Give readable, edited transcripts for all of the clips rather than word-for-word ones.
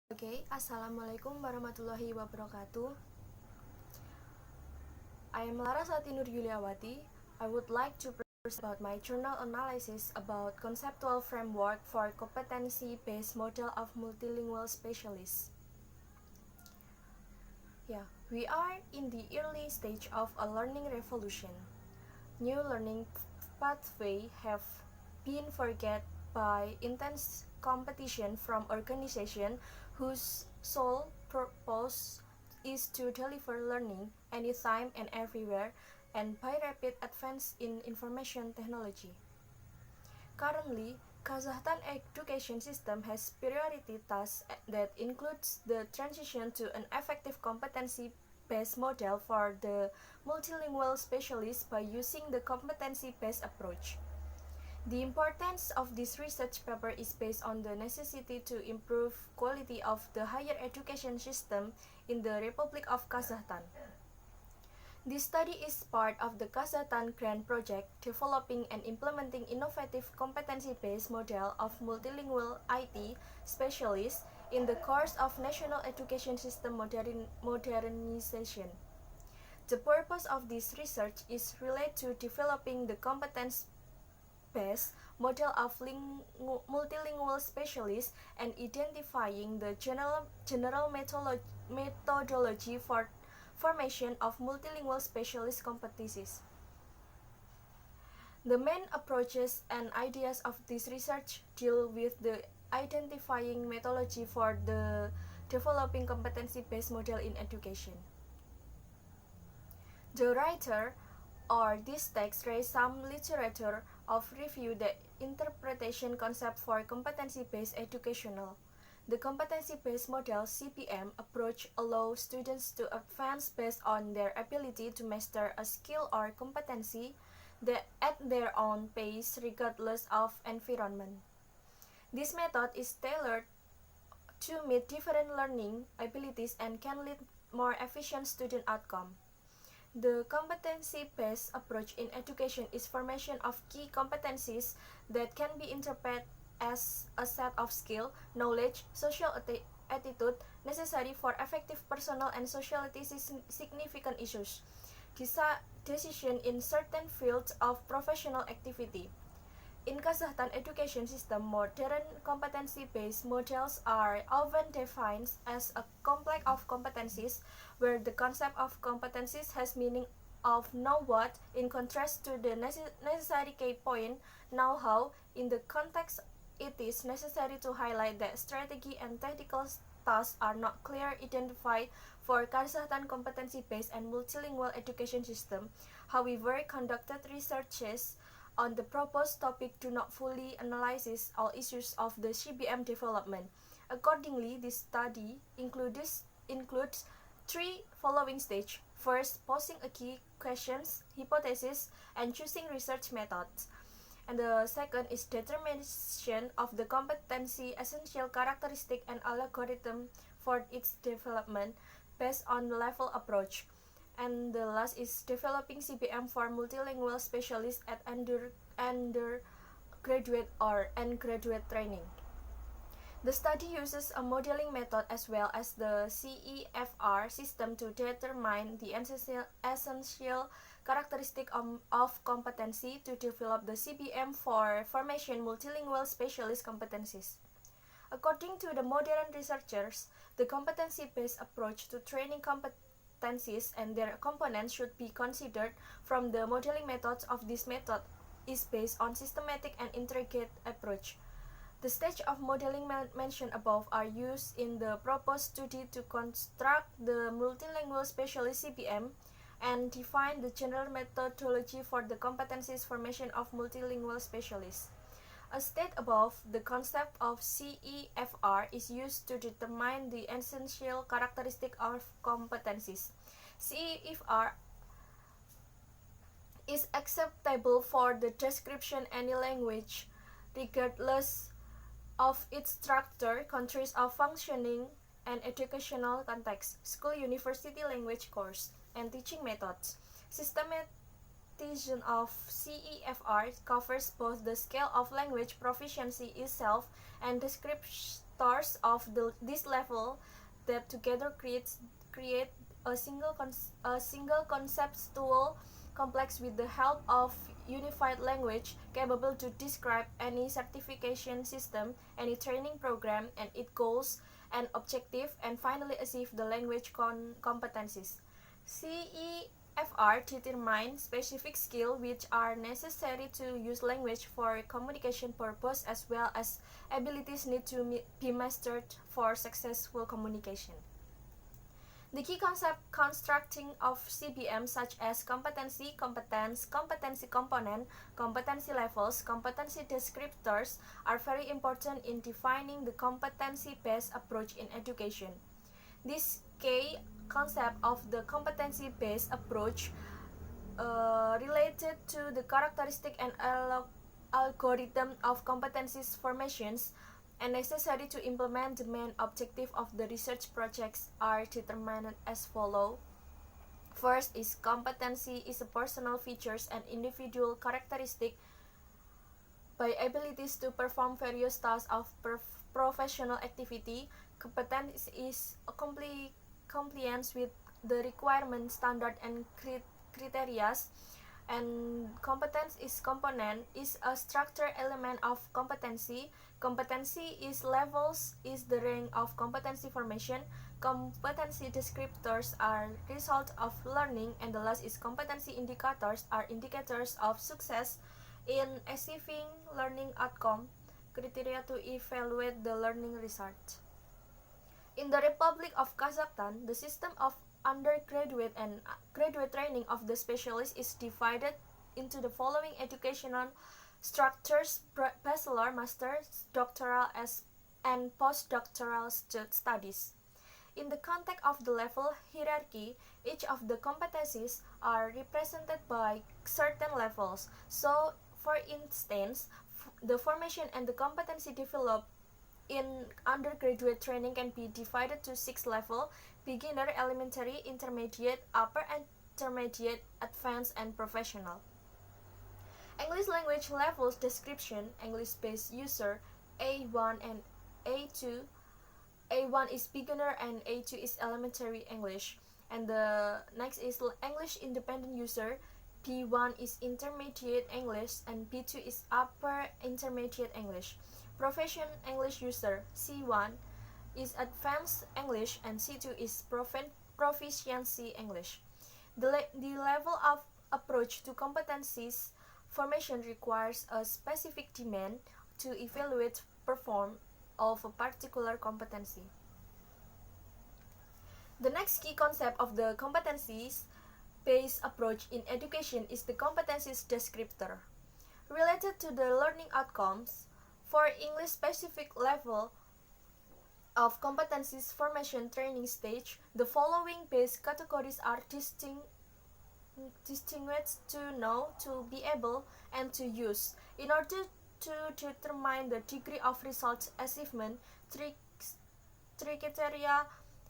Assalamualaikum warahmatullahi wabarakatuh. I am Larasati Nur Yuliawati. I would like to present about my journal analysis about conceptual framework for competency-based model of multilingual specialists. We are in the early stage of a learning revolution. New learning pathways have been forget by intense competition from organizations whose sole purpose is to deliver learning anytime and everywhere, and by rapid advance in information technology. Currently, Kazakhstan education system has priority tasks that includes the transition to an effective competency-based model for the multilingual specialists by using the competency-based approach. The importance of this research paper is based on the necessity to improve quality of the higher education system in the Republic of Kazakhstan. This study is part of the Kazakhstan Grant Project, developing and implementing innovative competency-based model of multilingual IT specialists in the course of National Education System Modernization. The purpose of this research is related to developing the competence-based model of multilingual specialists and identifying the general methodology for formation of multilingual specialist competencies. The main approaches and ideas of this research deal with the identifying methodology for the developing competency-based model in education. The writer or this text raised some literature of review the interpretation concept for competency-based educational. The competency-based model (CBM) approach allows students to advance based on their ability to master a skill or competency at their own pace regardless of environment. This method is tailored to meet different learning abilities and can lead more efficient student outcome. The competency-based approach in education is formation of key competencies that can be interpreted as a set of skill, knowledge, social attitude necessary for effective personal and socially significant issues, decision in certain fields of professional activity. In Kazakhstan education system, modern competency-based models are often defined as a complex of competencies, where the concept of competencies has meaning of know what, in contrast to the necessary key point, know-how. In the context, it is necessary to highlight that strategy and tactical tasks are not clearly identified for Kazakhstan competency-based and multilingual education system. However, conducted researches on the proposed topic do not fully analyze all issues of the CBM development. Accordingly, this study includes three following stages. First, posing a key questions, hypothesis, and choosing research methods. And the second is determination of the competency essential characteristic and algorithm for its development based on the level approach. And the last is developing CBM for multilingual specialists at undergraduate or graduate training. The study uses a modeling method as well as the CEFR system to determine the essential characteristic of competency to develop the CBM for formation multilingual specialist competencies. According to the modern researchers, the competency-based approach to training competencies and their components should be considered from the modeling methods of this method is based on systematic and integrated approach. The stage of modeling mentioned above are used in the proposed study to construct the multilingual specialist CBM and define the general methodology for the competencies formation of multilingual specialists. As stated above, the concept of CEFR is used to determine the essential characteristic of competencies. CEFR is acceptable for the description any language, regardless of its structure, countries of functioning, and educational context, school, university, language course, and teaching methods. Systematization of CEFR covers both the scale of language proficiency itself and descriptors of this level that together create a single conceptual complex with the help of unified language capable to describe any certification system, any training program, and its goals and objective, and finally achieve the language competencies. CEFR determine specific skills which are necessary to use language for communication purpose, as well as abilities need to be mastered for successful communication. The key concept constructing of CBM, such as competency, competence, competency component, competency levels, competency descriptors, are very important in defining the competency-based approach in education. This key concept of the competency-based approach related to the characteristic and algorithm of competencies formations and necessary to implement the main objective of the research projects are determined as follows. First is competency is a personal features and individual characteristic by abilities to perform various tasks of professional activity. Competence is a compliance with the requirement standard and criteria, and competence is component is a structure element of competency. Competency is levels is the rank of competency formation. Competency descriptors are result of learning, and the last is competency indicators are indicators of success in achieving learning outcome, criteria to evaluate the learning result. In the Republic of Kazakhstan, the system of undergraduate and graduate training of the specialists is divided into the following educational structures: bachelor, master's, doctoral, and postdoctoral studies. In the context of the level hierarchy, each of the competencies are represented by certain levels. So, for instance, the formation and the competency developed in undergraduate training can be divided to 6 levels: beginner, elementary, intermediate, upper intermediate, advanced, and professional. English language levels description: English-based user A1 and A2. A1 is beginner and A2 is elementary English. And the next is English independent user. B1 is intermediate English and B2 is upper intermediate English. Profession English user C1 is advanced English and C2 is proficiency English. The level of approach to competencies formation requires a specific demand to evaluate performance of a particular competency. The next key concept of the competencies-based approach in education is the competencies descriptor. Related to the learning outcomes, for English-specific level of competencies formation training stage, the following base categories are distinguished: to know, to be able, and to use. In order to determine the degree of results achievement, three criteria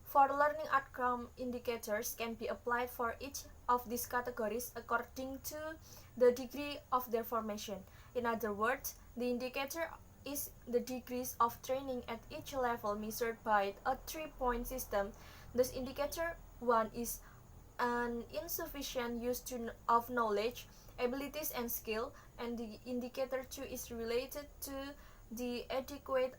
for learning outcome indicators can be applied for each of these categories according to the degree of their formation. In other words, the indicator is the degrees of training at each level measured by a 3-point system. Thus, indicator 1 is an insufficient use of knowledge, abilities, and skill, and the indicator 2 is related to the adequate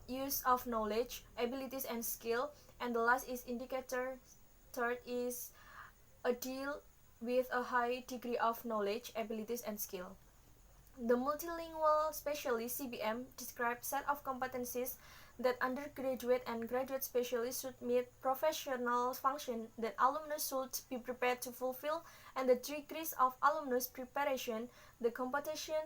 use of knowledge, abilities, and skill, and the last is indicator 3 is a deal with a high degree of knowledge, abilities, and skill. The multilingual specialist CBM describes set of competencies that undergraduate and graduate specialists should meet, professional function that alumnus should be prepared to fulfill, and the degrees of alumnus preparation. The composition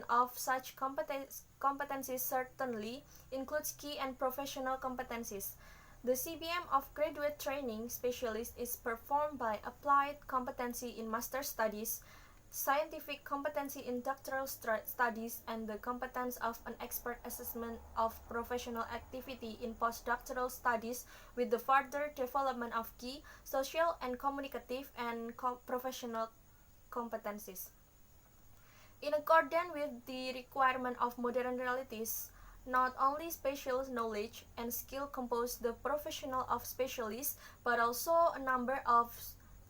of such competencies certainly includes key and professional competencies. The CBM of graduate training specialist is performed by applied competency in master studies, scientific competency in doctoral studies, and the competence of an expert assessment of professional activity in postdoctoral studies, with the further development of key social and communicative and professional competencies. In accordance with the requirement of modern realities, Not only spatial knowledge and skill compose the professional of specialists, but also a number of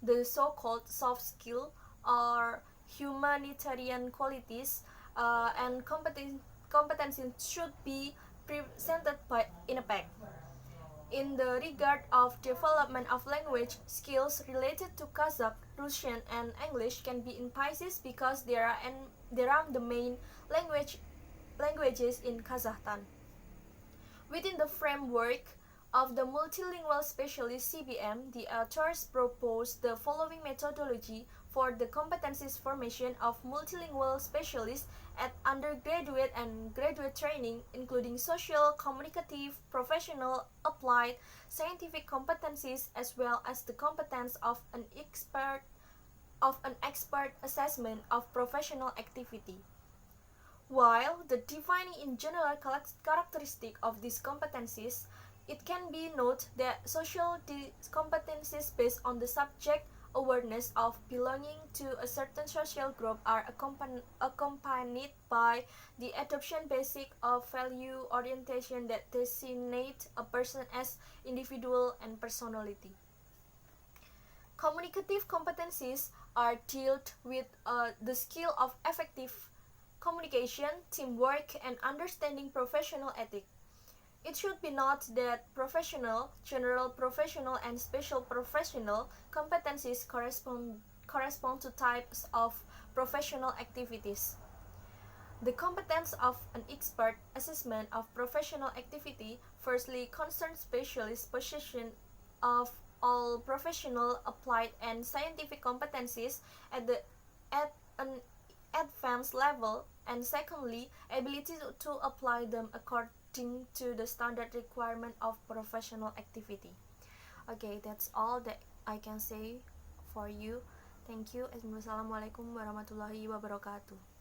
the so-called soft skill or humanitarian qualities and competencies should be presented in a pack. In the regard of development of language, skills related to Kazakh, Russian, and English can be emphasized because they are the main languages in Kazakhstan. Within the framework of the multilingual specialist CBM, the authors propose the following methodology for the competencies formation of multilingual specialists at undergraduate and graduate training, including social, communicative, professional, applied, scientific competencies, as well as the competence of an expert assessment of professional activity. While the defining in general characteristic of these competencies, it can be noted that social competencies based on the subject awareness of belonging to a certain social group are accompanied by the adoption basic of value orientation that designate a person as individual and personality. Communicative competencies are dealt with the skill of effective communication, teamwork, and understanding professional ethics. It should be noted that professional, general professional, and special professional competencies correspond to types of professional activities. The competence of an expert assessment of professional activity firstly concerns specialist possession of all professional, applied, and scientific competencies at an advanced level, and secondly, ability to apply them according to the standard requirement of professional activity. Okay, that's all that I can say for you. Thank you. Assalamualaikum warahmatullahi wabarakatuh.